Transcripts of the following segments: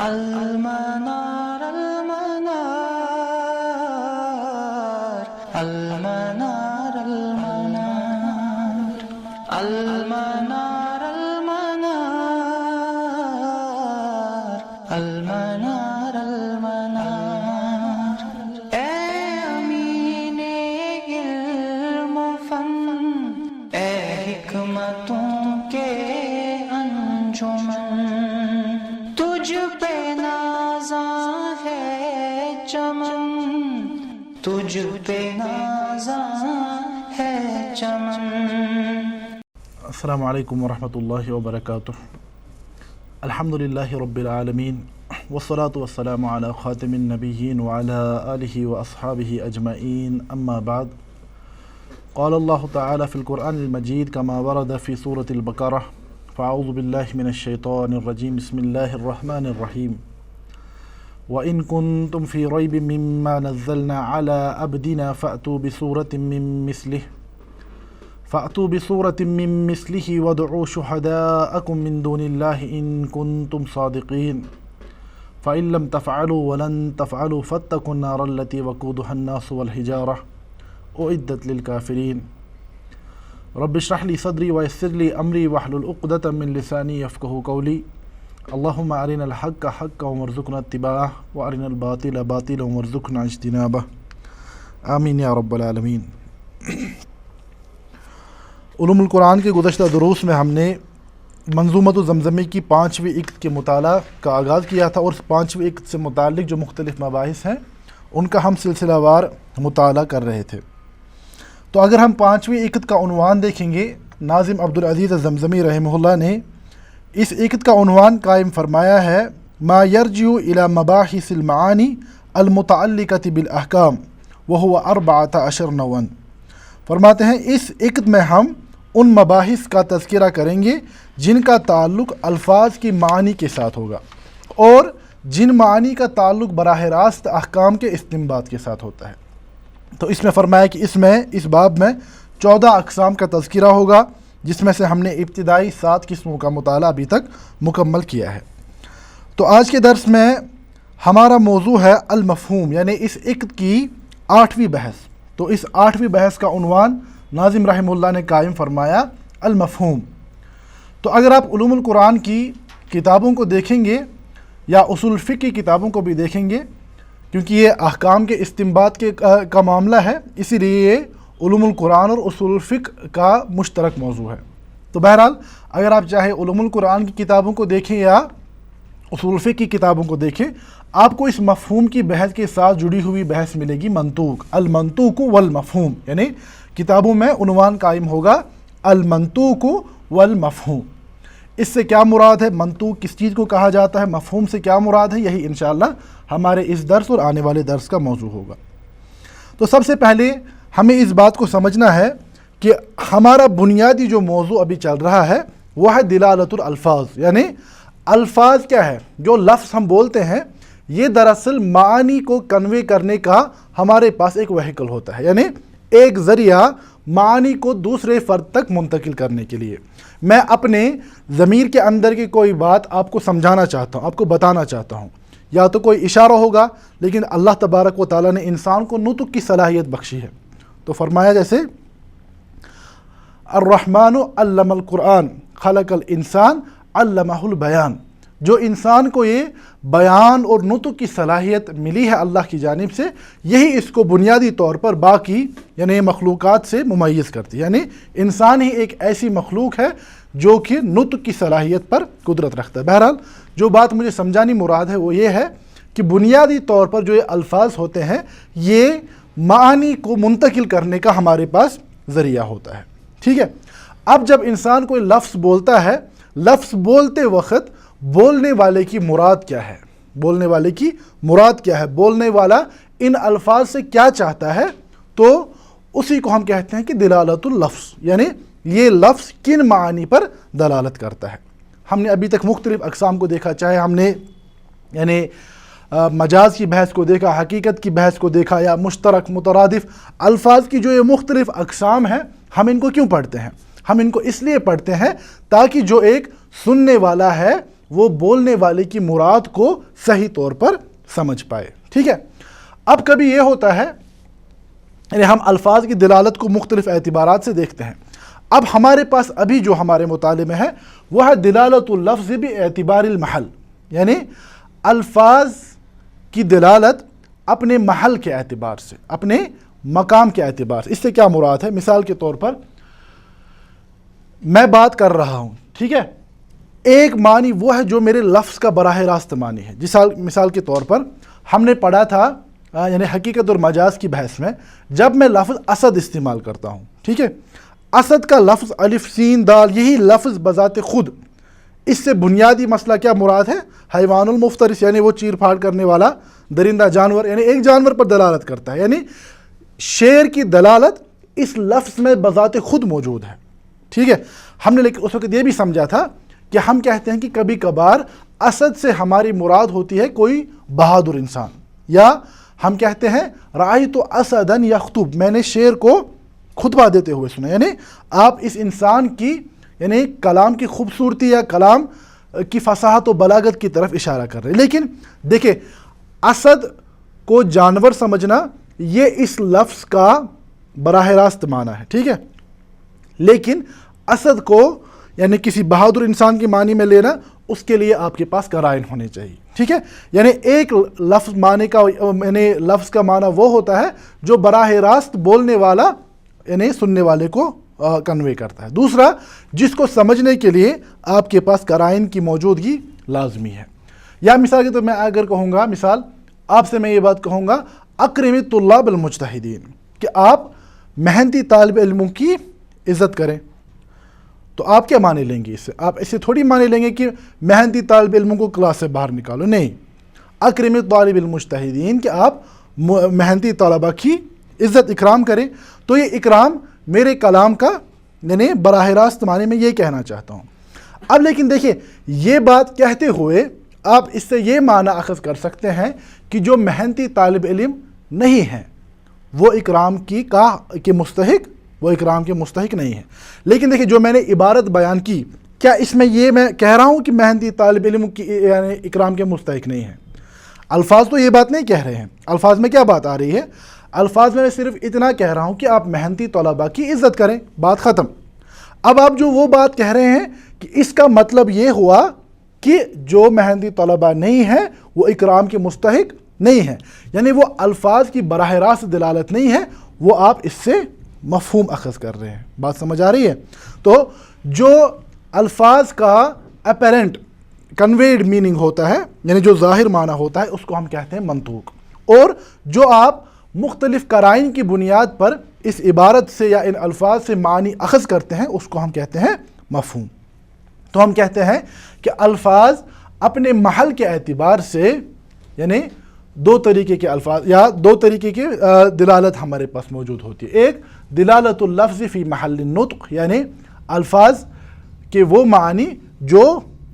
المنار المنار المنار المنار المنار المنار المنار اے امین علم و فن، اے حکمتوں کے انجمن، تجھ پہ نازاں ہے چمن، تجھ پہ نازاں ہے چمن۔ السلام علیکم ورحمۃ اللہ وبرکاتہ۔ الحمدللہ رب العالمین والصلاة والسلام علی خاتم النبیین وعلی آلہ واصحابہ اجمعین، اما بعد۔ قال اللہ تعالی فی القرآن المجید کما ورد فی سورة البقرہ، فاعوذ باللہ من الشیطان الرجیم، بسم اللہ الرحمن الرحیم۔ وَإِن كُنتُمْ فِي رَيْبٍ مِّمَّا نَزَّلْنَا عَلَىٰ عَبْدِنَا فَأْتُوا بِسُورَةٍ مِّن مِّثْلِهِ وَادْعُوا شُهَدَاءَكُم مِّن دُونِ اللَّهِ إِن كُنتُمْ صَادِقِينَ فَإِن لَّمْ تَفْعَلُوا وَلَن تَفْعَلُوا فَاتَّقُوا النَّارَ الَّتِي وَقُودُهَا النَّاسُ وَالْحِجَارَةُ أُعِدَّتْ لِلْكَافِرِينَ رب اشرح لي صدري ويسر لي أمري واحلل عقدة من لساني يفقهوا قولي اللهم أرنا الحق حقا وارزقنا اتباعه وأرنا الباطل باطلا وارزقنا اجتنابه آمین یا رب العالمین۔ علوم القرآن کے گزشتہ دروس میں ہم نے منظومۃ الزمزمی کی 5ویں عقد کے مطالعہ کا آغاز کیا تھا، اور اس 5ویں عقد سے متعلق جو مختلف مباحث ہیں ان کا ہم سلسلہ وار مطالعہ کر رہے تھے۔ تو اگر ہم 5ویں عقد کا عنوان دیکھیں گے، ناظم عبدالعزیز الزمزمی رحمہ اللہ نے اس عقد کا عنوان قائم فرمایا ہے ما یرجع الی مباحث المعانی المتعلقۃ بالاحکام وهو 14 نوعا۔ فرماتے ہیں اس عقد میں ہم ان مباحث کا تذکرہ کریں گے جن کا تعلق الفاظ کی معانی کے ساتھ ہوگا، اور جن معانی کا تعلق براہ راست احکام کے استنباط کے ساتھ ہوتا ہے۔ تو اس میں فرمایا کہ اس باب میں 14 اقسام کا تذکرہ ہوگا، جس میں سے ہم نے ابتدائی 7 قسموں کا مطالعہ ابھی تک مکمل کیا ہے۔ تو آج کے درس میں ہمارا موضوع ہے المفہوم، یعنی اس عقد کی 8ویں بحث۔ تو اس 8ویں بحث کا عنوان ناظم رحمہ اللہ نے قائم فرمایا المفہوم۔ تو اگر آپ علوم القرآن کی کتابوں کو دیکھیں گے یا اصول الفقہ کی کتابوں کو بھی دیکھیں گے، کیونکہ یہ احکام کے استنباط کا معاملہ ہے، اسی لیے یہ علوم القرآن اور اصول الفقہ کا مشترک موضوع ہے۔ تو بہرحال اگر آپ چاہے علوم القرآن کی کتابوں کو دیکھیں یا اصول الفقہ کی کتابوں کو دیکھیں، آپ کو اس مفہوم کی بحث کے ساتھ جڑی ہوئی بحث ملے گی، منطوق، المنطوق والمفہوم، یعنی کتابوں میں عنوان قائم ہوگا المنطوق والمفہوم۔ اس سے کیا مراد ہے، منطوق کس چیز کو کہا جاتا ہے، مفہوم سے کیا مراد ہے، یہی انشاءاللہ ہمارے اس درس اور آنے والے درس کا موضوع ہوگا۔ تو سب سے پہلے ہمیں اس بات کو سمجھنا ہے کہ ہمارا بنیادی جو موضوع ابھی چل رہا ہے وہ ہے دلالت الالفاظ، یعنی الفاظ کیا ہے، جو لفظ ہم بولتے ہیں یہ دراصل معانی کو کنوے کرنے کا ہمارے پاس ایک وہیکل ہوتا ہے، یعنی ایک ذریعہ معانی کو دوسرے فرد تک منتقل کرنے کے لیے۔ میں اپنے ضمیر کے اندر کی کوئی بات آپ کو سمجھانا چاہتا ہوں، آپ کو بتانا چاہتا ہوں، یا تو کوئی اشارہ ہوگا، لیکن اللہ تبارک و تعالیٰ نے انسان کو نطق کی صلاحیت بخشی ہے۔ تو فرمایا جیسے الرحمن علم القرآن خلق الانسان علمہ البیان، جو انسان کو یہ بیان اور نطق کی صلاحیت ملی ہے اللہ کی جانب سے، یہی اس کو بنیادی طور پر باقی یعنی مخلوقات سے ممیز کرتی ہے، یعنی انسان ہی ایک ایسی مخلوق ہے جو کہ نطق کی صلاحیت پر قدرت رکھتا ہے۔ بہرحال جو بات مجھے سمجھانی مراد ہے وہ یہ ہے کہ بنیادی طور پر جو یہ الفاظ ہوتے ہیں یہ معانی کو منتقل کرنے کا ہمارے پاس ذریعہ ہوتا ہے، ٹھیک ہے۔ اب جب انسان کوئی لفظ بولتا ہے، لفظ بولتے وقت بولنے والے کی مراد کیا ہے، بولنے والے کی مراد کیا ہے، بولنے والا ان الفاظ سے کیا چاہتا ہے، تو اسی کو ہم کہتے ہیں کہ دلالت اللفظ، یعنی یہ لفظ کن معانی پر دلالت کرتا ہے۔ ہم نے ابھی تک مختلف اقسام کو دیکھا، چاہے ہم نے یعنی مجاز کی بحث کو دیکھا، حقیقت کی بحث کو دیکھا، یا مشترک مترادف الفاظ کی جو یہ مختلف اقسام ہیں، ہم ان کو کیوں پڑھتے ہیں؟ ہم ان کو اس لیے پڑھتے ہیں تاکہ جو ایک سننے والا ہے وہ بولنے والے کی مراد کو صحیح طور پر سمجھ پائے. ٹھیک ہے. اب کبھی یہ ہوتا ہے یعنی ہم الفاظ کی دلالت کو مختلف اعتبارات سے دیکھتے ہیں. اب ہمارے پاس ابھی جو ہمارے مطالعے میں ہے وہ ہے دلالت اللفظ باعتبار المحل، یعنی الفاظ کی دلالت اپنے محل کے اعتبار سے، اپنے مقام کے اعتبار سے. اس سے کیا مراد ہے؟ مثال کے طور پر میں بات کر رہا ہوں، ٹھیک ہے، ایک معنی وہ ہے جو میرے لفظ کا براہ راست معنی ہے. مثال کے طور پر ہم نے پڑھا تھا یعنی حقیقت اور مجاز کی بحث میں، جب میں لفظ اسد استعمال کرتا ہوں، ٹھیک ہے، اسد کا لفظ الف سین دال، یہی لفظ بذات خود، اس سے بنیادی مسئلہ کیا مراد ہے؟ حیوان المفترس، یعنی وہ چیر پھاڑ کرنے والا درندہ جانور، یعنی ایک جانور پر دلالت کرتا ہے. یعنی شیر کی دلالت اس لفظ میں بذات خود موجود ہے. ٹھیک ہے. ہم نے لیکن اس وقت یہ بھی سمجھا تھا کہ ہم کہتے ہیں کہ کبھی کبھار اسد سے ہماری مراد ہوتی ہے کوئی بہادر انسان، یا ہم کہتے ہیں رأیت اسدا یخطب، میں نے شیر کو خطبہ دیتے ہوئے سنا. یعنی آپ اس انسان کی یعنی کلام کی خوبصورتی یا کلام کی فصاحت و بلاغت کی طرف اشارہ کر رہے ہیں. لیکن دیکھیں، اسد کو جانور سمجھنا یہ اس لفظ کا براہ راست معنی ہے. ٹھیک ہے. لیکن اسد کو یعنی کسی بہادر انسان کی معنی میں لینا، اس کے لیے آپ کے پاس قرائن ہونے چاہیے. ٹھیک ہے. یعنی ایک لفظ معنی کا یعنی لفظ کا معنی وہ ہوتا ہے جو براہ راست بولنے والا یعنی سننے والے کو کنوے کرتا ہے. دوسرا، جس کو سمجھنے کے لیے آپ کے پاس قرائن کی موجودگی لازمی ہے. یا مثال کے طور میں اگر کہوں گا، مثال آپ سے میں یہ بات کہوں گا اکرم الطلاب المجتہدین، کہ آپ محنتی طالب علموں کی عزت کریں، تو آپ کیا معنی لیں گے اس سے؟ آپ اسے تھوڑی معنی لیں گے کہ محنتی طالب علموں کو کلاس سے باہر نکالو. نہیں، اکرم الطالب المجتہدین، کہ آپ محنتی طلبہ کی عزت اکرام کریں. تو یہ اکرام میرے کلام کا یعنی براہ راست معنی میں یہ کہنا چاہتا ہوں. اب لیکن دیکھیے، یہ بات کہتے ہوئے آپ اس سے یہ معنی اخذ کر سکتے ہیں کہ جو محنتی طالب علم نہیں ہیں وہ اکرام کے مستحق، وہ اکرام کے مستحق نہیں ہیں. لیکن دیکھیے، جو میں نے عبارت بیان کی، کیا اس میں یہ میں کہہ رہا ہوں کہ محنتی طالب علم کی یعنی اکرام کے مستحق نہیں ہیں؟ الفاظ تو یہ بات نہیں کہہ رہے ہیں. الفاظ میں کیا بات آ رہی ہے؟ الفاظ میں صرف اتنا کہہ رہا ہوں کہ آپ محنتی طلباء کی عزت کریں، بات ختم. اب آپ جو وہ بات کہہ رہے ہیں کہ اس کا مطلب یہ ہوا کہ جو محنتی طلباء نہیں ہیں وہ اکرام کے مستحق نہیں ہیں، یعنی وہ الفاظ کی براہ راست دلالت نہیں ہے، وہ آپ اس سے مفہوم اخذ کر رہے ہیں. بات سمجھ آ رہی ہے؟ تو جو الفاظ کا اپیرنٹ کنویڈ میننگ ہوتا ہے، یعنی جو ظاہر معنی ہوتا ہے، اس کو ہم کہتے ہیں منطوق. اور جو آپ مختلف قرائن کی بنیاد پر اس عبارت سے یا ان الفاظ سے معنی اخذ کرتے ہیں، اس کو ہم کہتے ہیں مفہوم. تو ہم کہتے ہیں کہ الفاظ اپنے محل کے اعتبار سے یعنی دو طریقے کے الفاظ یا دو طریقے کی دلالت ہمارے پاس موجود ہوتی ہے. ایک دلالت اللفظ فی محل النطق، یعنی الفاظ کے وہ معنی جو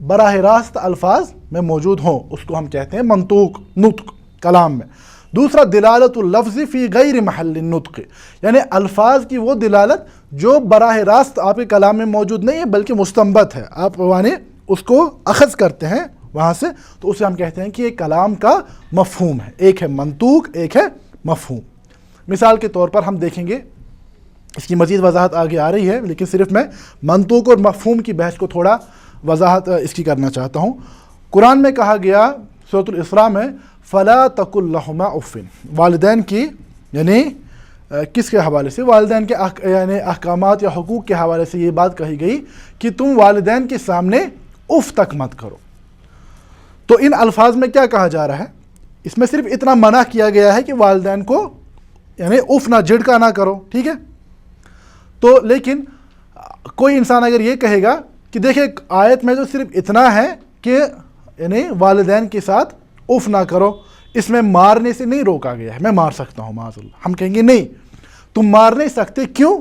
براہ راست الفاظ میں موجود ہوں، اس کو ہم کہتے ہیں منطوق، نطق کلام میں. دوسرا دلالت اللفظ فی غیر محل النطق، یعنی الفاظ کی وہ دلالت جو براہ راست آپ کے کلام میں موجود نہیں ہے بلکہ مستنبت ہے، آپ یعنی اس کو اخذ کرتے ہیں وہاں سے، تو اسے ہم کہتے ہیں کہ یہ کلام کا مفہوم ہے. ایک ہے منطوق، ایک ہے مفہوم. مثال کے طور پر ہم دیکھیں گے، اس کی مزید وضاحت آگے آ رہی ہے، لیکن صرف میں منطوق اور مفہوم کی بحث کو تھوڑا وضاحت اس کی کرنا چاہتا ہوں. قرآن میں کہا گیا سورۃ الاسراء میں فَلَا تَقُلْ لَهُمَا اُفٍّ، والدین کی یعنی کس کے حوالے سے؟ والدین کے یعنی احکامات یا حقوق کے حوالے سے یہ بات کہی گئی کہ تم والدین کے سامنے اف تک مت کرو. تو ان الفاظ میں کیا کہا جا رہا ہے؟ اس میں صرف اتنا منع کیا گیا ہے کہ والدین کو یعنی اف نہ جھڑکا نہ کرو. ٹھیک ہے. تو لیکن کوئی انسان اگر یہ کہے گا کہ دیکھیں آیت میں تو صرف اتنا ہے کہ یعنی والدین کے ساتھ اف نہ کرو، اس میں مارنے سے نہیں روکا گیا ہے، میں مار سکتا ہوں معاذ اللہ. ہم کہیں گے نہیں، تم مار نہیں سکتے. کیوں؟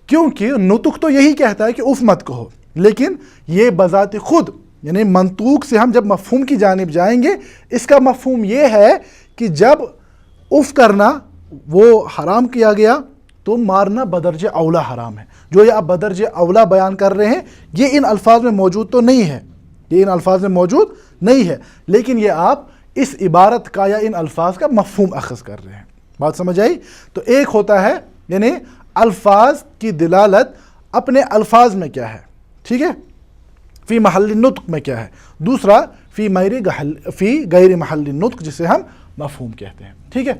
کیونکہ نطق تو یہی کہتا ہے کہ اف مت کہو، لیکن یہ بذات خود یعنی منطوق سے ہم جب مفہوم کی جانب جائیں گے، اس کا مفہوم یہ ہے کہ جب اف کرنا وہ حرام کیا گیا تو مارنا بدرجہ اولا حرام ہے. جو یہ آپ بدرجہ اولا بیان کر رہے ہیں، یہ ان الفاظ میں موجود تو نہیں ہے، یہ ان الفاظ میں موجود نہیں ہے، لیکن یہ آپ اس عبارت کا یا ان الفاظ کا مفہوم اخذ کر رہے ہیں۔ بات سمجھ آئی؟ تو ایک ہوتا ہے یعنی الفاظ کی دلالت اپنے الفاظ میں کیا ہے، ٹھیک ہے، فی محل النطق میں کیا ہے، دوسرا فی غیر محل النطق جسے ہم مفہوم کہتے ہیں، ٹھیک ہے۔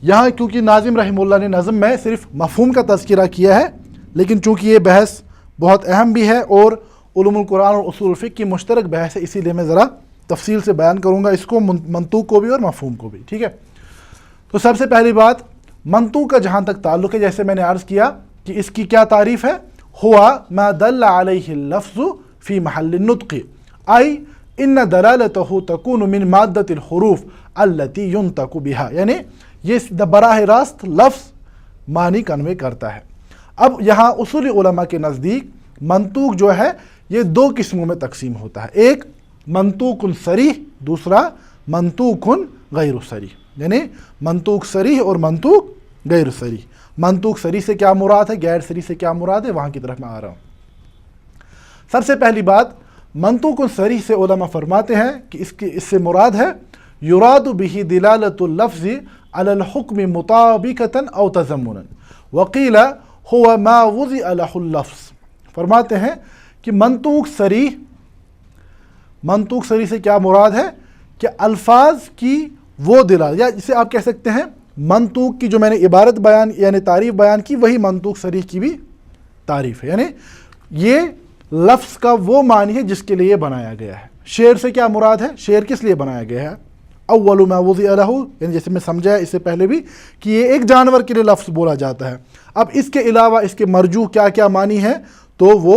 یہاں کیونکہ ناظم رحمہ اللہ نے نظم میں صرف مفہوم کا تذکرہ کیا ہے، لیکن چونکہ یہ بحث بہت اہم بھی ہے اور علوم القرآن اور اصول الفقہ کی مشترک بحث ہے، اسی لیے میں ذرا تفصیل سے بیان کروں گا اس کو، منطوق کو بھی اور مفہوم کو بھی، ٹھیک ہے۔ تو سب سے پہلی بات منطوق کا جہاں تک تعلق ہے، جیسے میں نے عرض کیا کہ اس کی کیا تعریف ہے، ہوا ما دل علیہ اللفظ فی محل النطق ای ان دلالتہ تکون من مادۃ الحروف التي ينطق بها، یعنی یہ براہ راست لفظ معنی کنوے کرتا ہے۔ اب یہاں اصول علماء کے نزدیک منطوق جو ہے یہ دو قسموں میں تقسیم ہوتا ہے، ایک منطوق صریح، دوسرا منطوق غیر صریح، یعنی منطوق صریح اور منطوق غیر صریح۔ منطوق صریح سے کیا مراد ہے، غیر صریح سے کیا مراد ہے، وہاں کی طرف میں آ رہا ہوں۔ سب سے پہلی بات منطوق صریح سے علماء فرماتے ہیں کہ اس سے مراد ہے یراد به دلالت اللفظ علی الحکم مطابقتا او تضمنا وقیل هو ما وضع له اللفظ۔ فرماتے ہیں کہ منطوق صریح سے کیا مراد ہے کہ الفاظ کی وہ دلالت، یا جسے آپ کہہ سکتے ہیں منطوق کی جو میں نے عبارت بیان یعنی تعریف بیان کی، وہی منطوق صریح کی بھی تعریف ہے، یعنی یہ لفظ کا وہ معنی ہے جس کے لیے بنایا گیا ہے۔ شعر سے کیا مراد ہے، شعر کس لیے بنایا گیا ہے، اول ما وضع له، یعنی جیسے میں سمجھایا اس سے پہلے بھی کہ یہ ایک جانور کے لیے لفظ بولا جاتا ہے۔ اب اس کے علاوہ اس کے مرجوح کیا کیا معنی ہے تو وہ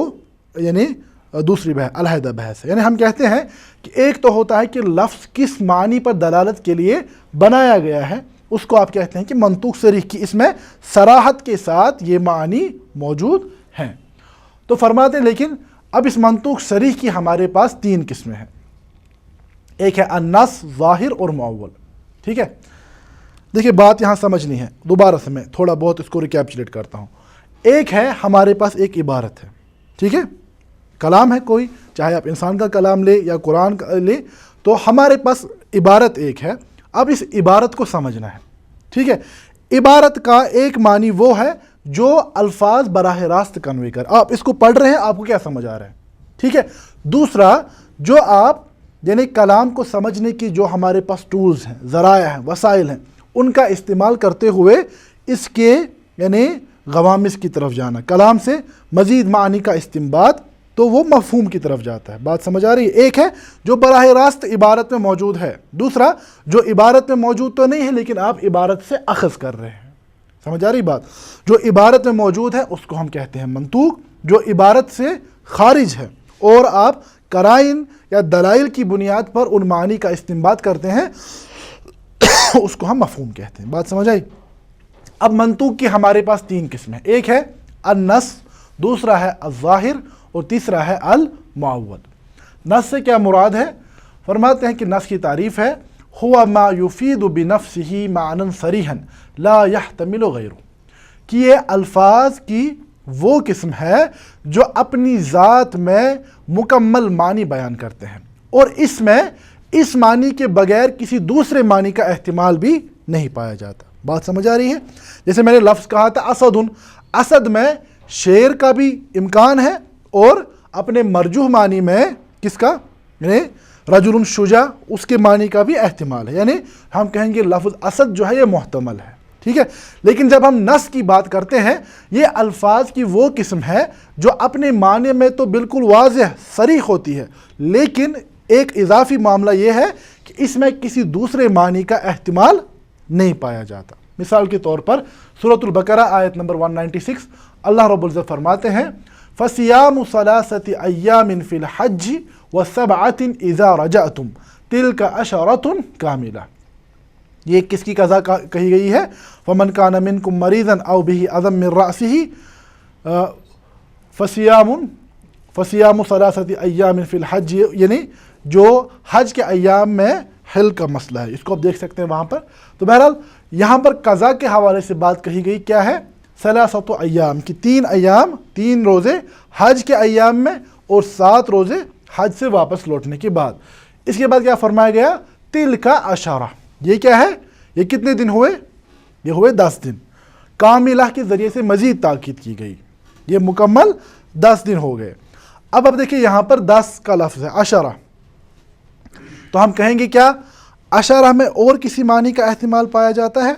یعنی دوسری بحث علیحدہ بحث ہے۔ یعنی ہم کہتے ہیں کہ ایک تو ہوتا ہے کہ لفظ کس معنی پر دلالت کے لیے بنایا گیا ہے، اس کو آپ کہتے ہیں کہ منطوق صریح کی اس میں صراحت کے ساتھ یہ معنی موجود ہیں۔ تو فرماتے ہیں لیکن اب اس منطوق صریح کی ہمارے پاس تین قسمیں ہیں، ایک ہے النص، ظاہر اور مؤول، ٹھیک ہے۔ دیکھیں بات یہاں سمجھنی ہے، دوبارہ سے میں تھوڑا بہت اس کو ریکیپچولیٹ کرتا ہوں۔ ایک ہے ہمارے پاس ایک عبارت ہے، ٹھیک ہے، کلام ہے کوئی، چاہے آپ انسان کا کلام لے یا قرآن کا لے، تو ہمارے پاس عبارت ایک ہے۔ اب اس عبارت کو سمجھنا ہے، ٹھیک ہے۔ عبارت کا ایک معنی وہ ہے جو الفاظ براہ راست کنوے کر، آپ اس کو پڑھ رہے ہیں، آپ کو کیا سمجھ آ رہا ہے، ٹھیک ہے۔ دوسرا جو آپ یعنی کلام کو سمجھنے کی جو ہمارے پاس ٹولز ہیں، ذرائع ہیں، وسائل ہیں، ان کا استعمال کرتے ہوئے اس کے یعنی غوامض کی طرف جانا، کلام سے مزید معنی کا استنباط، تو وہ مفہوم کی طرف جاتا ہے۔ بات سمجھ آ رہی ہے؟ ایک ہے جو براہ راست عبارت میں موجود ہے، دوسرا جو عبارت میں موجود تو نہیں ہے لیکن آپ عبارت سے اخذ کر رہے ہیں۔ سمجھ آ رہی بات؟ جو عبارت میں موجود ہے اس کو ہم کہتے ہیں منطوق، جو عبارت سے خارج ہے اور آپ قرائن یا دلائل کی بنیاد پر ان معنی کا استنباط کرتے ہیں، اس کو ہم مفہوم کہتے ہیں۔ بات سمجھ آئی؟ اب منطوق کی ہمارے پاس تین قسمیں، ایک ہے النص، دوسرا ہے الظاہر اور تیسرا ہے المعول۔ نص سے کیا مراد ہے؟ فرماتے ہیں کہ نص کی تعریف ہے ہوا ما یفید بنفسہ معنی صریحا لا یحتمل غیرہ، کہ یہ الفاظ کی وہ قسم ہے جو اپنی ذات میں مکمل معنی بیان کرتے ہیں اور اس میں اس معنی کے بغیر کسی دوسرے معنی کا احتمال بھی نہیں پایا جاتا۔ بات سمجھ آ رہی ہے؟ جیسے میں نے لفظ کہا تھا اسد، اسد میں شیر کا بھی امکان ہے اور اپنے مرجوح معنی میں کس کا، یعنی رجل شجاع، اس کے معنی کا بھی احتمال ہے، یعنی ہم کہیں گے لفظ اسد جو ہے یہ محتمل ہے، ٹھیک ہے۔ لیکن جب ہم نص کی بات کرتے ہیں، یہ الفاظ کی وہ قسم ہے جو اپنے معنی میں تو بالکل واضح صریح ہوتی ہے، لیکن ایک اضافی معاملہ یہ ہے کہ اس میں کسی دوسرے معنی کا احتمال نہیں پایا جاتا۔ مثال کے طور پر سورۃ البقرہ آیت نمبر 196 اللہ رب العزت فرماتے ہیں فَصِيَامُ ثَلَاثَةِ أَيَّامٍ فِي الْحَجِّ وَسَبْعَةٍ إِذَا رَجَعْتُمْ تِلْكَ عَشَرَةٌ كَامِلَةٌ۔ یہ کس کی قضا کہی گئی ہے؟ فَمَنْ كَانَ مِنْكُمْ مَرِيضًا أَوْ بِهِ أَذًى مِّن رَأْسِهِ فَصِيَامُ ثَلَاثَةِ أَيَّامٍ فِي الْحَجِّ، یعنی جو حج کے ایام میں حل کا مسئلہ ہے، اس کو آپ دیکھ سکتے ہیں وہاں پر۔ تو بہرحال یہاں پر قضا کے حوالے سے بات کہی گئی کیا ہے؟ ثلاثۃ ایام کی 3 ایام، 3 روزے حج کے ایام میں اور 7 روزے حج سے واپس لوٹنے کے بعد۔ اس کے بعد کیا فرمایا گیا؟ تلک عشرہ، یہ کیا ہے؟ یہ کتنے دن ہوئے؟ یہ ہوئے 10 دن۔ کاملہ کے ذریعے سے مزید تاکید کی گئی، یہ مکمل 10 دن ہو گئے۔ اب دیکھیں یہاں پر 10 کا لفظ ہے، عشرہ، تو ہم کہیں گے کیا عشرہ میں اور کسی معنی کا احتمال پایا جاتا ہے؟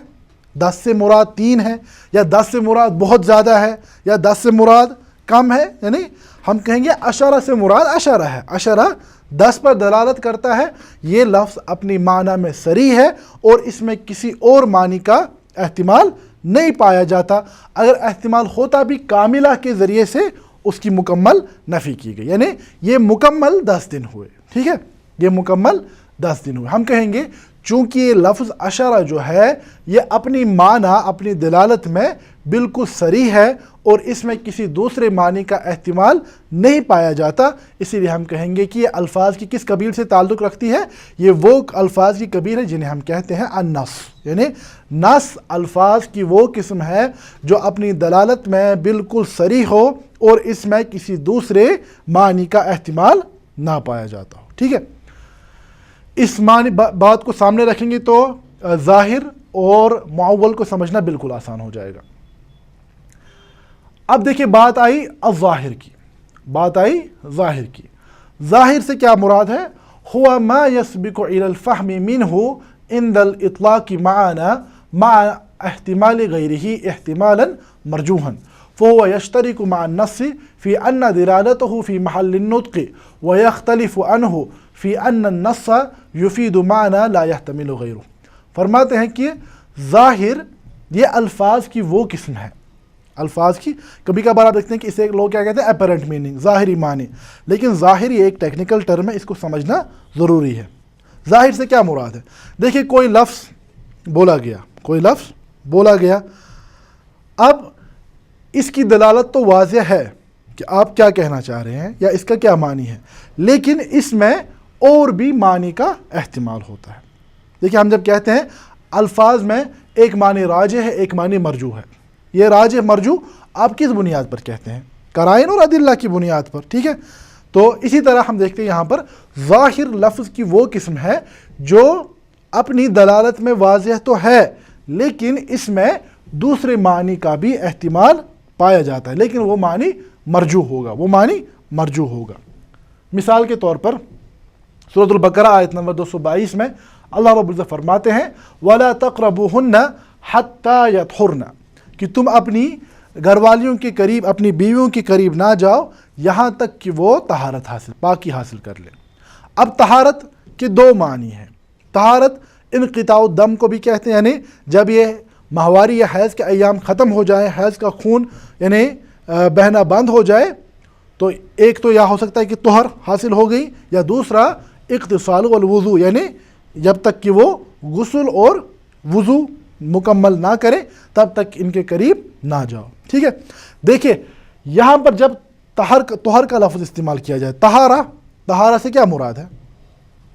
10 سے مراد 3 ہے، یا 10 سے مراد بہت زیادہ ہے، یا 10 سے مراد کم ہے؟ یعنی ہم کہیں گے عشرہ سے مراد عشرہ ہے، عشرہ 10 پر دلالت کرتا ہے، یہ لفظ اپنی معنی میں صریح ہے اور اس میں کسی اور معنی کا احتمال نہیں پایا جاتا۔ اگر احتمال ہوتا بھی کاملہ کے ذریعے سے اس کی مکمل نفی کی گئی، یعنی یہ مکمل 10 دن ہوئے، ٹھیک ہے، یہ مکمل 10 دن ہوئے۔ ہم کہیں گے چونکہ یہ لفظ عشرہ جو ہے یہ اپنی معنی، اپنی دلالت میں بالکل صریح ہے اور اس میں کسی دوسرے معنی کا احتمال نہیں پایا جاتا، اسی لیے ہم کہیں گے کہ یہ الفاظ کی کس قبیل سے تعلق رکھتی ہے؟ یہ وہ الفاظ کی قبیل ہے جنہیں ہم کہتے ہیں النص، یعنی نص الفاظ کی وہ قسم ہے جو اپنی دلالت میں بالکل صریح ہو اور اس میں کسی دوسرے معنی کا احتمال نہ پایا جاتا ہو، ٹھیک ہے۔ اس معنی بات کو سامنے رکھیں گے تو ظاہر اور معول کو سمجھنا بالکل آسان ہو جائے گا۔ اب دیکھیں بات آئی الظاہر کی، بات آئی ظاہر کی۔ ظاہر سے کیا مراد ہے؟ هو ما يسبق الى الفهم منه عند الاطلاق معنا مع احتمال غيره احتمالا مرجوحا، فهو يشترك مع النص في ان دلالته في محل النطق ويختلف عنه في ان النص يفيد معنى لا يحتمل غيره۔ فرماتے ہیں کہ ظاہر یہ الفاظ کی وہ قسم ہے، الفاظ کی کبھی کبھار آپ دیکھتے ہیں کہ اسے لوگ کیا کہتے ہیں اپیرنٹ میننگ، ظاہری معنی، لیکن ظاہر یہ ایک ٹیکنیکل ٹرم ہے، اس کو سمجھنا ضروری ہے۔ ظاہر سے کیا مراد ہے؟ دیکھیں کوئی لفظ بولا گیا، کوئی لفظ بولا گیا، اب اس کی دلالت تو واضح ہے کہ آپ کیا کہنا چاہ رہے ہیں یا اس کا کیا معنی ہے، لیکن اس میں اور بھی معنی کا احتمال ہوتا ہے۔ دیکھیں ہم جب کہتے ہیں الفاظ میں ایک معنی راجح ہے، ایک معنی مرجوح ہے، یہ راجح مرجوح آپ کس بنیاد پر کہتے ہیں؟ قرائن اور ادلہ کی بنیاد پر، ٹھیک ہے۔ تو اسی طرح ہم دیکھتے ہیں یہاں پر ظاہر لفظ کی وہ قسم ہے جو اپنی دلالت میں واضح تو ہے لیکن اس میں دوسرے معنی کا بھی احتمال پایا جاتا ہے، لیکن وہ معنی مرجوح ہوگا، وہ معنی مرجوح ہوگا۔ مثال کے طور پر سورۃ البقرہ آیت نمبر 222 میں اللہ رب العزت فرماتے ہیں وَلَا تَقْرَبُوهُنَّ حَتَّى يَطْهُرْنَ، کہ تم اپنی گھر والیوں کے قریب، اپنی بیویوں کے قریب نہ جاؤ یہاں تک کہ وہ طہارت حاصل، پاکی حاصل کر لیں۔ اب طہارت کے دو معنی ہیں، طہارت انقطاع الدم کو بھی کہتے ہیں، یعنی جب یہ ماہواری یا حیض کے ایام ختم ہو جائیں، حیض کا خون یعنی بہنا بند ہو جائے، تو ایک تو یہ ہو سکتا ہے کہ طہر حاصل ہو گئی، یا دوسرا اغتسال والوضو، یعنی جب تک کہ وہ غسل اور وضو مکمل نہ کرے تب تک ان کے قریب نہ جاؤ، ٹھیک ہے۔ دیکھیں یہاں پر جب طہر کا لفظ استعمال کیا جائے، طہارہ سے کیا مراد ہے؟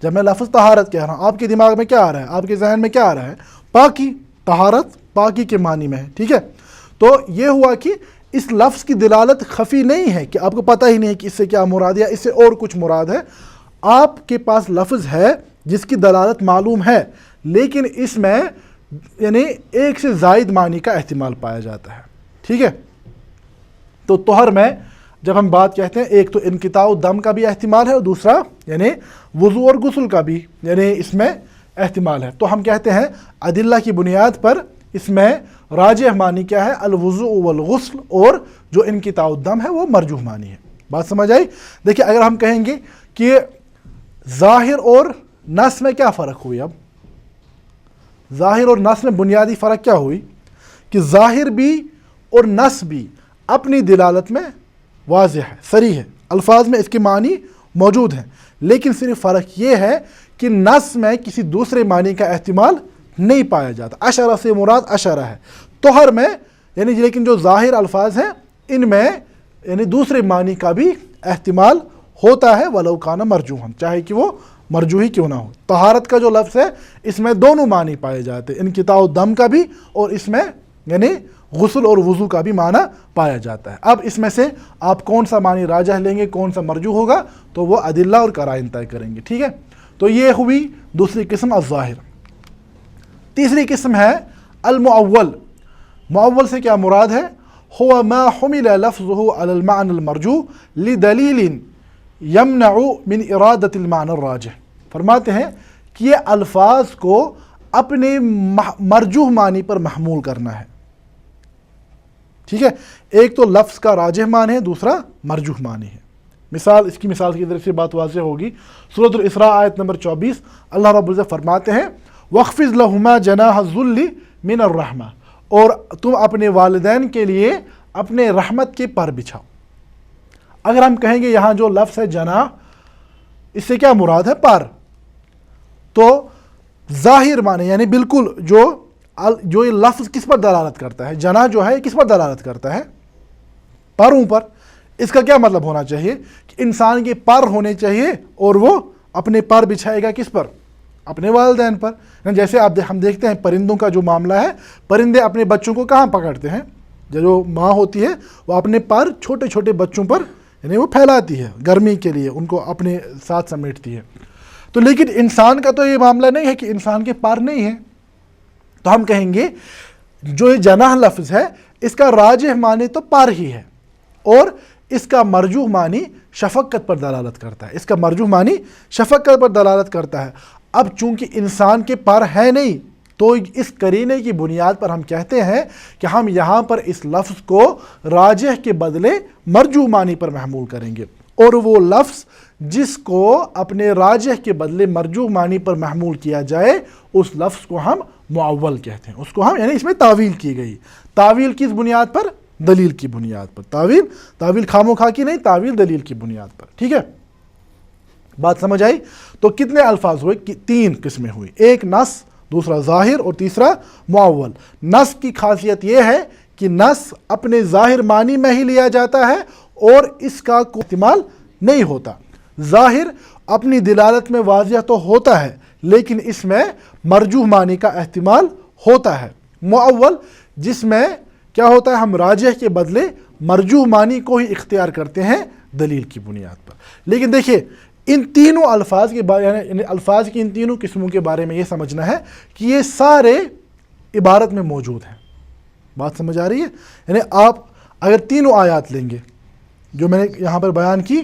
جب میں لفظ طہارت کہہ رہا ہوں آپ کے دماغ میں کیا آ رہا ہے، آپ کے ذہن میں کیا آ رہا ہے؟ پاکی، طہارت پاکی کے معنی میں ہے، ٹھیک ہے۔ تو یہ ہوا کہ اس لفظ کی دلالت خفی نہیں ہے کہ آپ کو پتہ ہی نہیں ہے کہ اس سے کیا مراد ہے، اس سے اور کچھ مراد ہے، آپ کے پاس لفظ ہے جس کی دلالت معلوم ہے لیکن اس میں یعنی ایک سے زائد معنی کا احتمال پایا جاتا ہے، ٹھیک ہے۔ تو طہر میں جب ہم بات کہتے ہیں ایک تو انقطاع الدم کا بھی احتمال ہے اور دوسرا یعنی وضو اور غسل کا بھی یعنی اس میں احتمال ہے، تو ہم کہتے ہیں ادلہ کی بنیاد پر اس میں راجح معنی کیا ہے؟ الوضوء والغسل، اور جو انقطاع الدم ہے وہ مرجوح معنی ہے۔ بات سمجھ آئی؟ دیکھیں اگر ہم کہیں گے کہ ظاہر اور نص میں کیا فرق ہوئی، اب ظاہر اور نص میں بنیادی فرق کیا ہوئی کہ ظاہر بھی اور نص بھی اپنی دلالت میں واضح ہے، صریح ہے، الفاظ میں اس کے معنی موجود ہیں، لیکن صرف فرق یہ ہے کہ نص میں کسی دوسرے معنی کا احتمال نہیں پایا جاتا۔ عشرہ سے مراد عشرہ ہے، طہر میں یعنی لیکن جو ظاہر الفاظ ہیں ان میں یعنی دوسرے معنی کا بھی احتمال ہوتا ہے، ولو کان مرجوحا، چاہے کہ وہ مرجوحی کیوں نہ ہو۔ طہارت کا جو لفظ ہے اس میں دونوں معنی پائے جاتے ہیں، انقطاع الدم کا بھی اور اس میں یعنی غسل اور وضو کا بھی معنی پایا جاتا ہے۔ اب اس میں سے آپ کون سا معنی راجح لیں گے، کون سا مرجوح ہوگا، تو وہ ادلہ اور قرائن طے کریں گے، ٹھیک ہے۔ تو یہ ہوئی دوسری قسم الظاہر۔ تیسری قسم ہے المؤول۔ مؤول سے کیا مراد ہے؟ هو ما حمل لفظه على المعنى المرجوح لدلیل یمنع من ارادة المعنى الراجح۔ فرماتے ہیں کہ یہ الفاظ کو اپنے مرجوح معنی پر محمول کرنا ہے، ٹھیک ہے۔ ایک تو لفظ کا راجح معنی ہے، دوسرا مرجوح معنی ہے۔ مثال، اس کی مثال کی طرف سے بات واضح ہوگی۔ سورۃ الاسراء آیت نمبر 24 اللہ رب العزت فرماتے ہیں وَاخْفِضْ لَهُمَا جَنَاحَ الذُّلِّ مِنَ الرَّحْمَةِ، اور تم اپنے والدین کے لیے اپنے رحمت کے پر بچھاؤ۔ اگر ہم کہیں گے یہاں جو لفظ ہے جناح، اس سے کیا مراد ہے؟ پر۔ تو ظاہر معنی یعنی بالکل جو یہ لفظ کس پر دلالت کرتا ہے، جناح جو ہے کس پر دلالت کرتا ہے؟ پروں پر۔ اس کا کیا مطلب ہونا چاہیے کہ انسان کے پر ہونے چاہیے اور وہ اپنے پر بچھائے گا کس پر؟ اپنے والدین پر۔ جیسے ہم دیکھتے ہیں پرندوں کا جو معاملہ ہے، پرندے اپنے بچوں کو کہاں پکڑتے ہیں؟ جو ماں ہوتی ہے وہ اپنے پر چھوٹے چھوٹے بچوں پر یعنی وہ پھیلاتی ہے گرمی کے لیے، ان کو اپنے ساتھ سمیٹتی ہے۔ تو لیکن انسان کا تو یہ معاملہ نہیں ہے کہ انسان کے پر نہیں ہے، تو ہم کہیں گے جو یہ جناح لفظ ہے اس کا راجح معنی تو پر ہی ہے، اور اس کا مرجوح معنی شفقت پر دلالت کرتا ہے۔ اس کا مرجوح معنی شفقت پر دلالت کرتا ہے۔ اب چونکہ انسان کے پر ہے نہیں، تو اس قرینے کی بنیاد پر ہم کہتے ہیں کہ ہم یہاں پر اس لفظ کو راجح کے بدلے مرجوح معنی پر محمول کریں گے، اور وہ لفظ جس کو اپنے راجح کے بدلے مرجوح معنی پر محمول کیا جائے اس لفظ کو ہم معول کہتے ہیں۔ اس کو ہم یعنی اس میں تعویل کی گئی۔ تعویل کس بنیاد پر؟ دلیل کی بنیاد پر۔ تعویل خاموخواہ کی نہیں، تعویل دلیل کی بنیاد پر، ٹھیک ہے۔ بات سمجھ آئی؟ تو کتنے الفاظ ہوئے؟ تین قسمیں ہوئی، ایک نص، دوسرا ظاہر، اور تیسرا معول۔ نص کی خاصیت یہ ہے کہ نص اپنے ظاہر معنی میں ہی لیا جاتا ہے اور اس کا کوئی احتمال نہیں ہوتا۔ ظاہر اپنی دلالت میں واضح تو ہوتا ہے لیکن اس میں مرجوح معنی کا احتمال ہوتا ہے۔ معول جس میں کیا ہوتا ہے، ہم راجح کے بدلے مرجوح معنی کو ہی اختیار کرتے ہیں دلیل کی بنیاد پر۔ لیکن دیکھیے ان تینوں الفاظ کے بارے یعنی الفاظ کی ان تینوں قسموں کے بارے میں یہ سمجھنا ہے کہ یہ سارے عبارت میں موجود ہیں۔ بات سمجھ آ رہی ہے؟ یعنی آپ اگر تینوں آیات لیں گے جو میں نے یہاں پر بیان کی،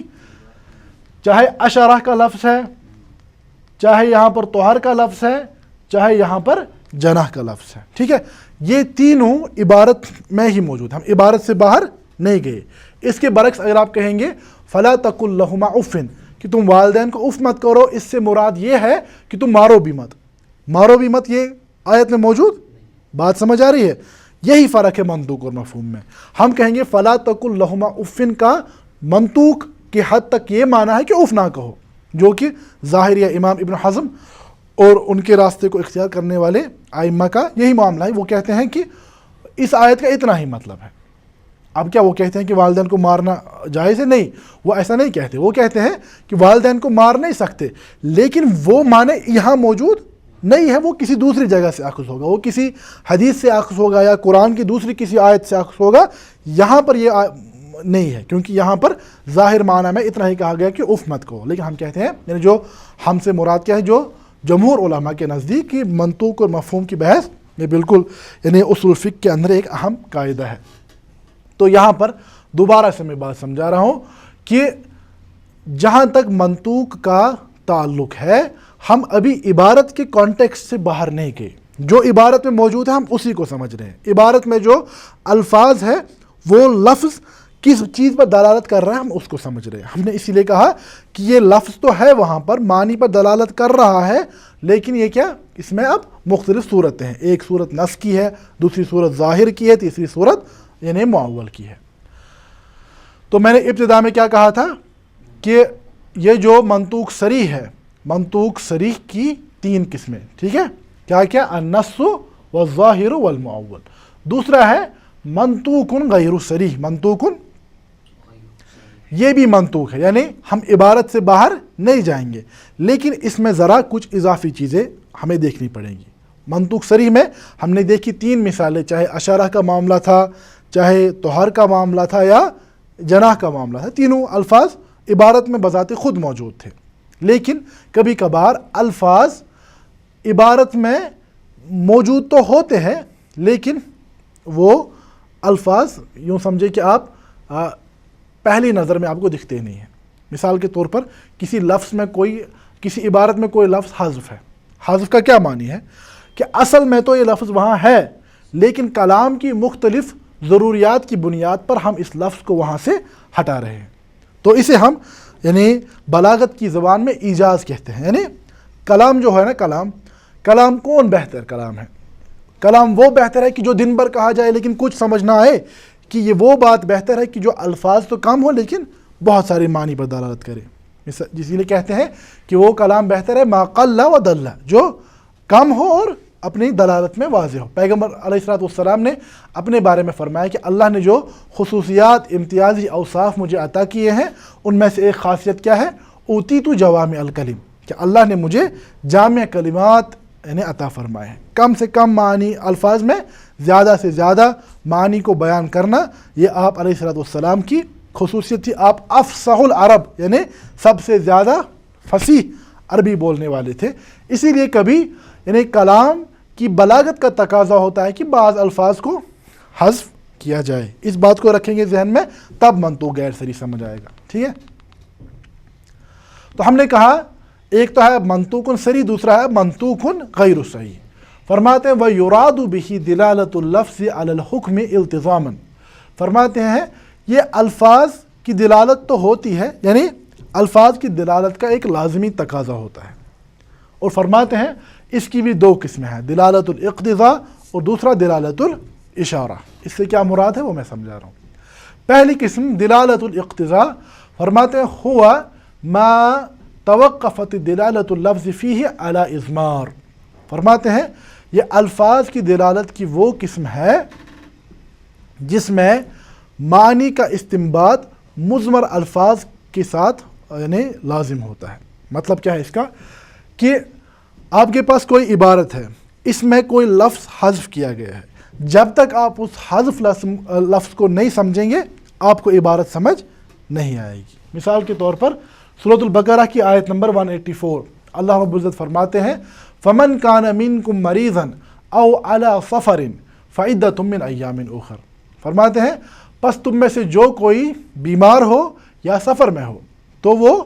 چاہے اشرہ کا لفظ ہے، چاہے یہاں پر طہر کا لفظ ہے، چاہے یہاں پر جناح کا لفظ ہے، ٹھیک ہے، یہ تینوں عبارت میں ہی موجود، ہم عبارت سے باہر نہیں گئے۔ اس کے برعکس اگر آپ کہیں گے فلا تقل لہما اف، کہ تم والدین کو اف مت کرو، اس سے مراد یہ ہے کہ تم مارو بھی مت، یہ آیت میں موجود۔ بات سمجھ آ رہی ہے؟ یہی فرق ہے منطوق اور مفہوم میں۔ ہم کہیں گے فلا تقل لہما اف کا منطوق کی حد تک یہ معنی ہے کہ اف نہ کہو، جو کہ ظاہر یا امام ابن حزم اور ان کے راستے کو اختیار کرنے والے ائمہ کا یہی معاملہ ہے۔ وہ کہتے ہیں کہ اس آیت کا اتنا ہی مطلب ہے۔ اب کیا وہ کہتے ہیں کہ والدین کو مارنا جائز ہے؟ نہیں، وہ ایسا نہیں کہتے۔ وہ کہتے ہیں کہ والدین کو مار نہیں سکتے، لیکن وہ معنی یہاں موجود نہیں ہے، وہ کسی دوسری جگہ سے اخذ ہوگا، وہ کسی حدیث سے اخذ ہوگا یا قرآن کی دوسری کسی آیت سے اخذ ہوگا۔ یہاں پر یہ نہیں ہے، کیونکہ یہاں پر ظاہر معنی میں اتنا ہی کہا گیا کہ اف مت کہو۔ لیکن ہم کہتے ہیں یعنی جو ہم سے مراد کیا ہے، جو جمہور علماء کے نزدیک کی منطوق اور مفہوم کی بحث یہ بالکل یعنی اصول فقہ کے اندر ایک اہم قاعدہ ہے۔ تو یہاں پر دوبارہ سے میں بات سمجھا رہا ہوں کہ جہاں تک منطوق کا تعلق ہے ہم ابھی عبارت کے کانٹیکسٹ سے باہر نہیں گئے، جو عبارت میں موجود ہے ہم اسی کو سمجھ رہے ہیں۔ عبارت میں جو الفاظ ہے وہ لفظ کس چیز پر دلالت کر رہا ہے ہم اس کو سمجھ رہے ہیں۔ ہم نے اسی لیے کہا کہ یہ لفظ تو ہے وہاں پر معنی پر دلالت کر رہا ہے، لیکن یہ کیا، اس میں اب مختلف صورتیں ہیں، ایک صورت نص کی ہے، دوسری صورت ظاہر کی ہے، تیسری صورت یعنی معول کی ہے۔ تو میں نے ابتدا میں کیا کہا تھا کہ یہ جو منطوق صریح ہے، منطوق صریح کی تین قسمیں، ٹھیک ہے، کیا کیا، النص والظاہر والمعول۔ دوسرا ہے منطوق غیر صریح، منطوق یہ بھی منطوق ہے، یعنی ہم عبارت سے باہر نہیں جائیں گے، لیکن اس میں ذرا کچھ اضافی چیزیں ہمیں دیکھنی پڑیں گی۔ منطوق صریح میں ہم نے دیکھی 3 مثالیں، چاہے اشارہ کا معاملہ تھا، چاہے طہر کا معاملہ تھا یا جناح کا معاملہ تھا، تینوں الفاظ عبارت میں بذات خود موجود تھے، لیکن کبھی کبھار الفاظ عبارت میں موجود تو ہوتے ہیں لیکن وہ الفاظ یوں سمجھے کہ آپ پہلی نظر میں آپ کو دکھتے نہیں ہیں۔ مثال کے طور پر کسی لفظ میں کسی عبارت میں کوئی لفظ حذف ہے، حذف کا کیا معنی ہے کہ اصل میں تو یہ لفظ وہاں ہے لیکن کلام کی مختلف ضروریات کی بنیاد پر ہم اس لفظ کو وہاں سے ہٹا رہے ہیں، تو اسے ہم یعنی بلاغت کی زبان میں ایجاز کہتے ہیں۔ یعنی کلام جو ہے نا، کلام کون بہتر کلام ہے؟ کلام وہ بہتر ہے کہ جو دن بھر کہا جائے لیکن کچھ سمجھ نہ آئے، کہ یہ وہ بات بہتر ہے کہ جو الفاظ تو کم ہو لیکن بہت سارے معنی پر دلالت کرے؟ اسی لیے کہتے ہیں کہ وہ کلام بہتر ہے ما قل و دل، جو کم ہو اور اپنی دلالت میں واضح ہو۔ پیغمبر علیہ السلام نے اپنے بارے میں فرمایا کہ اللہ نے جو خصوصیات، امتیازی اوصاف مجھے عطا کیے ہیں ان میں سے ایک خاصیت کیا ہے؟ اوتیت جوامع الکلم، کہ اللہ نے مجھے جامع کلمات یعنی عطا فرمائے ہیں، کم سے کم معنی الفاظ میں زیادہ سے زیادہ معنی کو بیان کرنا، یہ آپ علیہ السلام کی خصوصیت تھی۔ آپ افصح العرب یعنی سب سے زیادہ فصیح عربی بولنے والے تھے، اسی لیے کبھی یعنی کلام کی بلاغت کا تقاضا ہوتا ہے کہ بعض الفاظ کو حذف کیا جائے۔ اس بات کو رکھیں گے ذہن میں، تب منطوق غیر صریح سمجھ آئے گا، ٹھیک ہے؟ تو ہم نے کہا ایک تو ہے منطوق صریح، دوسرا ہے منطوق غیر صحیح۔ فرماتے ہیں وَيُرَادُ بِهِ دِلَالَةُ اللَّفْظِ عَلَى الْحُكْمِ التزامًا، فرماتے ہیں یہ الفاظ کی دلالت تو ہوتی ہے، یعنی الفاظ کی دلالت کا ایک لازمی تقاضا ہوتا ہے، اور فرماتے ہیں اس کی بھی 2 قسمیں ہیں، دلالت الاقتضاء اور دوسرا دلالت الاشارہ۔ اس سے کیا مراد ہے وہ میں سمجھا رہا ہوں۔ پہلی قسم دلالت الاقتضاء، فرماتے ہیں ہوا ما توقفت دلالت اللفظ فیہ علی اضمار، فرماتے ہیں یہ الفاظ کی دلالت کی وہ قسم ہے جس میں معنی کا استنباط مضمر الفاظ کے ساتھ یعنی لازم ہوتا ہے۔ مطلب کیا ہے اس کا کہ آپ کے پاس کوئی عبارت ہے، اس میں کوئی لفظ حذف کیا گیا ہے، جب تک آپ اس حذف لفظ کو نہیں سمجھیں گے آپ کو عبارت سمجھ نہیں آئے گی۔ مثال کے طور پر سورۃ البقرہ کی آیت نمبر 184، اللہ رب العزت فرماتے ہیں فَمَنْ كَانَ مِنْكُمْ مَرِيضًا أَوْ عَلَى سَفَرٍ فَعِدَّةٌ مِّنْ أَيَّامٍ أُخَرَ، فرماتے ہیں پس تم میں سے جو کوئی بیمار ہو یا سفر میں ہو تو وہ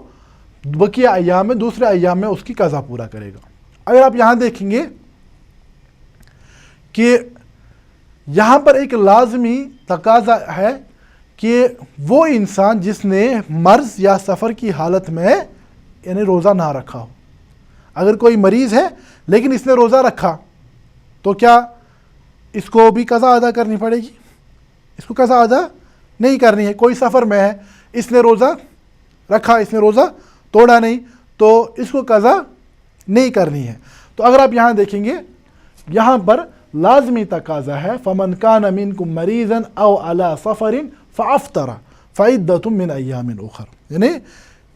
بقیہ ایام میں، دوسرے ایام میں اس کی قضا پورا کرے گا۔ اگر آپ یہاں دیکھیں گے کہ یہاں پر ایک لازمی تقاضا ہے کہ وہ انسان جس نے مرض یا سفر کی حالت میں یعنی روزہ نہ رکھا ہو، اگر کوئی مریض ہے لیکن اس نے روزہ رکھا تو کیا اس کو بھی قضا ادا کرنی پڑے گی؟ اس کو قضا ادا نہیں کرنی ہے۔ کوئی سفر میں ہے، اس نے روزہ رکھا، اس نے روزہ توڑا نہیں، تو اس کو قضا نہیں کرنی ہے۔ تو اگر آپ یہاں دیکھیں گے یہاں پر لازمی تقاضا ہے فَمَنْ كَانَ مِنْكُمْ مَرِيضًا أَوْ عَلَى سَفَرٍ فَأَفْطَرَ فَعِدَّةٌ مِّنْ أَيَّامٍ أُخَرَ، یعنی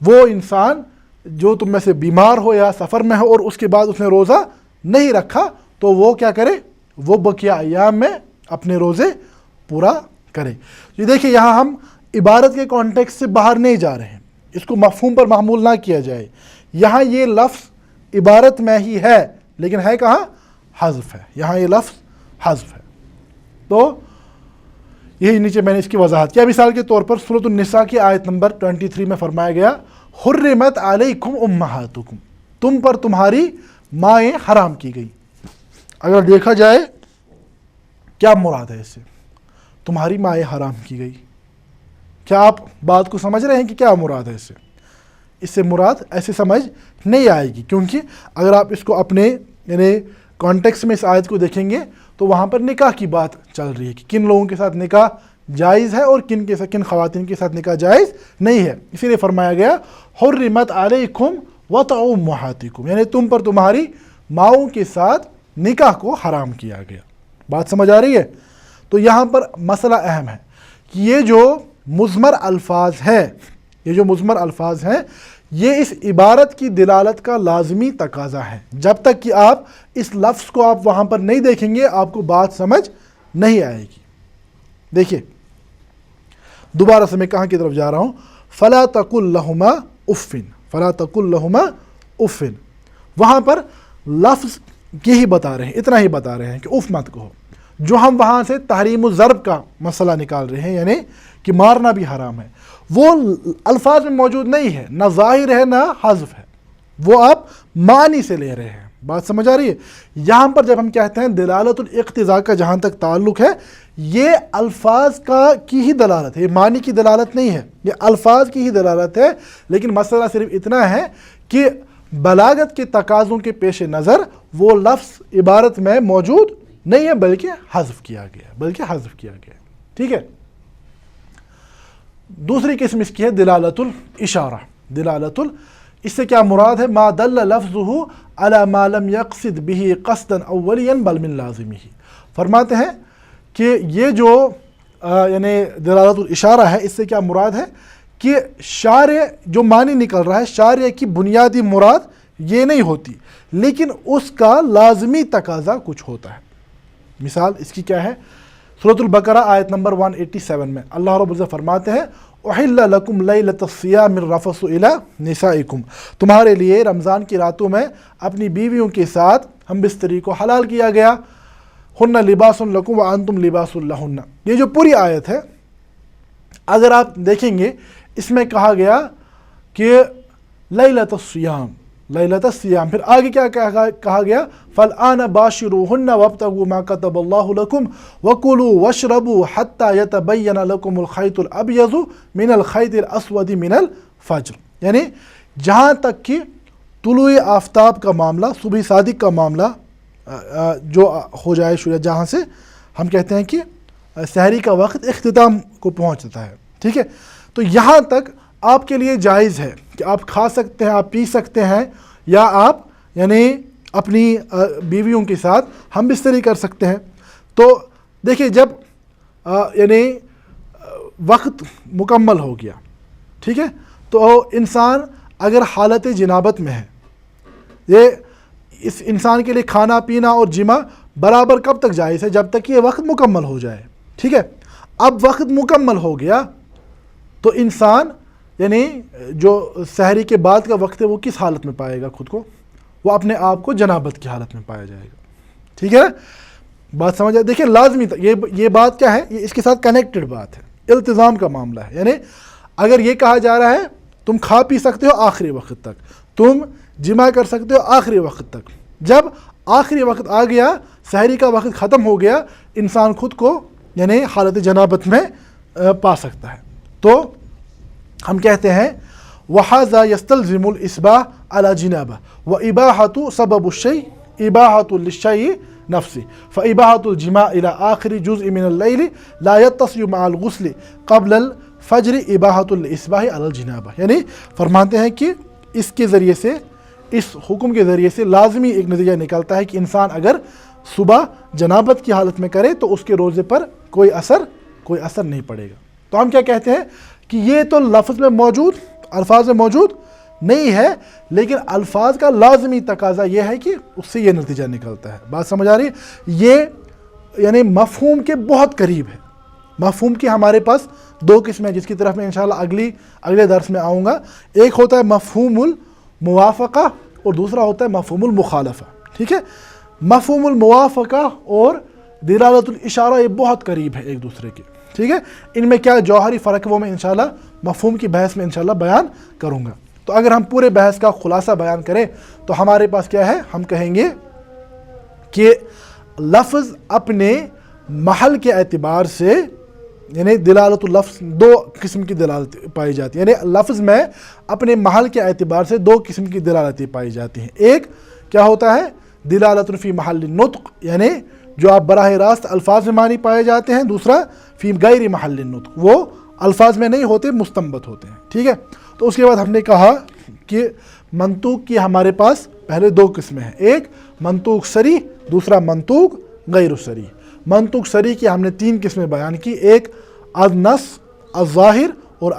وہ انسان جو تم میں سے بیمار ہو یا سفر میں ہو اور اس کے بعد اس نے روزہ نہیں رکھا تو وہ کیا کرے؟ وہ بقیہ ایام میں اپنے روزے پورا کرے۔ یہ دیکھیں یہاں ہم عبارت کے کانٹیکس سے باہر نہیں جا رہے ہیں، اس کو مفہوم پر محمول نہ کیا جائے۔ یہاں یہ لفظ عبارت میں ہی ہے لیکن ہے کہاں؟ حذف ہے، یہاں یہ لفظ حذف ہے۔ تو یہی نیچے میں نے اس کی وضاحت کیا۔ مثال کے طور پر سورۃ النساء کی آیت نمبر 23 میں فرمایا گیا حرمت علیکم امہاتکم، تم پر تمہاری مائیں حرام کی گئی۔ اگر دیکھا جائے کیا مراد ہے اس سے؟ تمہاری مائیں حرام کی گئی، کیا آپ بات کو سمجھ رہے ہیں کہ کیا مراد ہے اس سے؟ اس سے مراد ایسے سمجھ نہیں آئے گی، کیونکہ اگر آپ اس کو اپنے یعنی کانٹیکس میں اس آیت کو دیکھیں گے تو وہاں پر نکاح کی بات چل رہی ہے کہ کن لوگوں کے ساتھ نکاح جائز ہے اور کن خواتین کے ساتھ نکاح جائز نہیں ہے۔ اسی لیے فرمایا گیا حرمت علیکم وطع امہاتکم، یعنی تم پر تمہاری ماؤں کے ساتھ نکاح کو حرام کیا گیا۔ بات سمجھ آ رہی ہے؟ تو یہاں پر مسئلہ اہم ہے کہ یہ جو مضمر الفاظ ہیں یہ اس عبارت کی دلالت کا لازمی تقاضا ہے. جب تک کہ آپ اس لفظ کو آپ وہاں پر نہیں دیکھیں گے آپ کو بات سمجھ نہیں آئے گی. دیکھیے دوبارہ سے میں کہاں کی طرف جا رہا ہوں. فلا تقل لہما افن، فلا تقل لہما افن، وہاں پر لفظ یہی بتا رہے ہیں، اتنا ہی بتا رہے ہیں کہ اف مت کہو. جو ہم وہاں سے تحریم الضرب کا مسئلہ نکال رہے ہیں، یعنی کہ مارنا بھی حرام ہے، وہ الفاظ میں موجود نہیں ہے، نہ ظاہر ہے نہ حذف ہے، وہ آپ معنی سے لے رہے ہیں. بات سمجھ آ رہی ہے؟ یہاں پر جب ہم کہتے ہیں دلالت الاقتضاء کا جہاں تک تعلق ہے، یہ الفاظ کی ہی دلالت ہے، یہ معنی کی دلالت نہیں ہے، یہ الفاظ کی ہی دلالت ہے. لیکن مسئلہ صرف اتنا ہے کہ بلاغت کے تقاضوں کے پیش نظر وہ لفظ عبارت میں موجود نہیں ہے بلکہ حذف کیا گیا. ٹھیک ہے. دوسری قسم اس کی ہے دلالت الاشارہ. اس سے کیا مراد ہے؟ ما دل لفظہ علی ما لم یقصد به قصدا اولا بل من لازمہ. فرماتے ہیں کہ یہ جو یعنی دلالت الاشارہ ہے، اس سے کیا مراد ہے کہ شارع جو معنی نکل رہا ہے، شارع کی بنیادی مراد یہ نہیں ہوتی، لیکن اس کا لازمی تقاضا کچھ ہوتا ہے. مثال اس کی کیا ہے؟ سورۃ البقرہ آیت نمبر 187 میں اللہ رب العزت فرماتے ہیں احل لکم لیلۃ الصیام الرفث الی نسائکم، تمہارے لیے رمضان کی راتوں میں اپنی بیویوں کے ساتھ ہم بستری کو حلال کیا گیا. ہن لباس لکم وانتم لباس لہن. یہ جو پوری آیت ہے اگر آپ دیکھیں گے اس میں کہا گیا کہ لیلۃ الصیام، پھر آگے کیا کہا گیا؟ فالآن باشروہن وابتغوا ما کتب اللہ لکم وکلوا واشربوا حتی یتبین لکم الخیط الابیض من الخیط الاسود من الفجر. یعنی جہاں تک کہ طلوع آفتاب کا معاملہ، صبح صادق کا معاملہ جو ہو جائے، جہاں سے ہم کہتے ہیں کہ سحری کا وقت اختتام کو پہنچتا ہے. ٹھیک ہے. تو یہاں تک آپ کے لیے جائز ہے کہ آپ کھا سکتے ہیں، آپ پی سکتے ہیں، یا آپ یعنی اپنی بیویوں کے ساتھ ہم بستری کر سکتے ہیں. تو دیکھیے جب یعنی وقت مکمل ہو گیا، ٹھیک ہے، تو انسان اگر حالت جنابت میں ہے، یہ اس انسان کے لیے کھانا پینا اور جمع برابر کب تک جائز ہے؟ جب تک کہ یہ وقت مکمل ہو جائے. ٹھیک ہے. اب وقت مکمل ہو گیا تو انسان یعنی جو سحری کے بعد کا وقت ہے وہ کس حالت میں پائے گا خود کو؟ وہ اپنے آپ کو جنابت کی حالت میں پایا جائے گا. ٹھیک ہے. بات سمجھ آئے؟ دیکھیں لازمی یہ بات کیا ہے؟ یہ اس کے ساتھ کنیکٹڈ بات ہے، التزام کا معاملہ ہے. یعنی اگر یہ کہا جا رہا ہے تم کھا پی سکتے ہو آخری وقت تک، تم جمع کر سکتے ہو آخری وقت تک، جب آخری وقت آ گیا، سحری کا وقت ختم ہو گیا، انسان خود کو یعنی حالت جنابت میں پا سکتا ہے. تو ہم کہتے ہیں وَحَذَا يَسْتَلْزِمُ الْإِسْبَاحَ عَلَى جِنَابَةٍ وَإِبَاحَةُ سَبَبُ الشَّيْءِ إِبَاحَةُ لِلشَّيْءِ نَفْسِهِ فَإِبَاحَةُ الْجِمَاعِ إِلَى آخِرِ جُزْءٍ مِنَ اللَّيْلِ لَا يَتَّصِلُ مَعَ الْغُسْلِ قَبْلَ الْفَجْرِ إِبَاحَةُ الْإِسْبَاحِ عَلَى الْجِنَابَةِ. یعنی فرماتے ہیں کہ اس کے ذریعے سے، اس حکم کے ذریعے سے لازمی ایک نتیجہ نکلتا ہے کہ انسان اگر صبح جنابت کی حالت میں کرے تو اس کے روزے پر کوئی اثر نہیں پڑے گا. تو ہم کیا کہتے ہیں کہ یہ تو لفظ میں موجود، الفاظ میں موجود نہیں ہے، لیکن الفاظ کا لازمی تقاضا یہ ہے کہ اس سے یہ نتیجہ نکلتا ہے. بات سمجھ آ رہی ہے؟ یہ یعنی مفہوم کے بہت قریب ہے. مفہوم کی ہمارے پاس دو قسمیں، جس کی طرف میں انشاءاللہ اگلے درس میں آؤں گا. ایک ہوتا ہے مفہوم الموافقہ اور دوسرا ہوتا ہے مفہوم المخالفہ. ٹھیک ہے. مفہوم الموافقہ اور دلالت الاشارہ یہ بہت قریب ہے ایک دوسرے کے. ٹھیک ہے. ان میں کیا جوہری فرق ہے وہ میں انشاءاللہ مفہوم کی بحث میں انشاءاللہ بیان کروں گا. تو اگر ہم پورے بحث کا خلاصہ بیان کریں تو ہمارے پاس کیا ہے؟ ہم کہیں گے کہ لفظ اپنے محل کے اعتبار سے، یعنی دلالت اللفظ دو قسم کی دلالت پائی جاتی ہے. یعنی لفظ میں اپنے محل کے اعتبار سے دو قسم کی دلالتیں پائی جاتی ہیں. ایک کیا ہوتا ہے؟ دلالت فی محل النطق، یعنی جو آپ براہ راست الفاظ میں معنی پائے جاتے ہیں. دوسرا فی غیر محل النطق، وہ الفاظ میں نہیں ہوتے، مستنبت ہوتے ہیں. ٹھیک ہے. تو اس کے بعد ہم نے کہا کہ منطوق کی ہمارے پاس پہلے دو قسمیں ہیں. ایک منطوق صریح، دوسرا منطوق غیر صریح. منطوق صریح کی ہم نے تین قسمیں بیان کی. ایک النص، الظاہر اور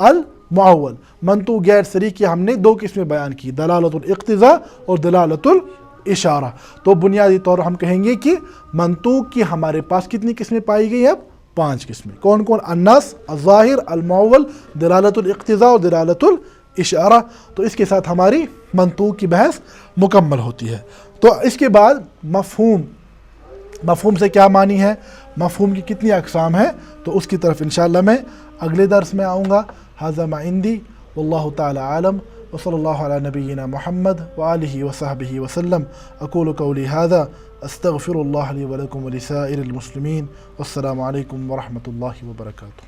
معول. منطوق غیر صریح کی ہم نے دو قسمیں بیان کی, دلالت الاقتضاء اور دلالت الاشارہ. تو بنیادی طور ہم کہیں گے کہ منطوق کی ہمارے پاس کتنی قسمیں پائی گئی؟ اب 5 قسمیں. کون کون؟ النص، الظاہر، المعول، دلالت الاقتضاء اور دلالت الاشارہ. تو اس کے ساتھ ہماری منطوق کی بحث مکمل ہوتی ہے. تو اس کے بعد مفہوم سے کیا معنی ہے، مفہوم کی کتنی اقسام ہیں، تو اس کی طرف انشاءاللہ میں اگلے درس میں آؤں گا. ھذا ما عندی واللہ تعالی عالم وصلی اللہ علی نبینا محمد وآلہ وصحبہ وسلم. اقول قولی ھذا استغفر اللہ لی ولکم ولسائر المسلمین. والسلام علیکم ورحمۃ اللہ وبرکاتہ.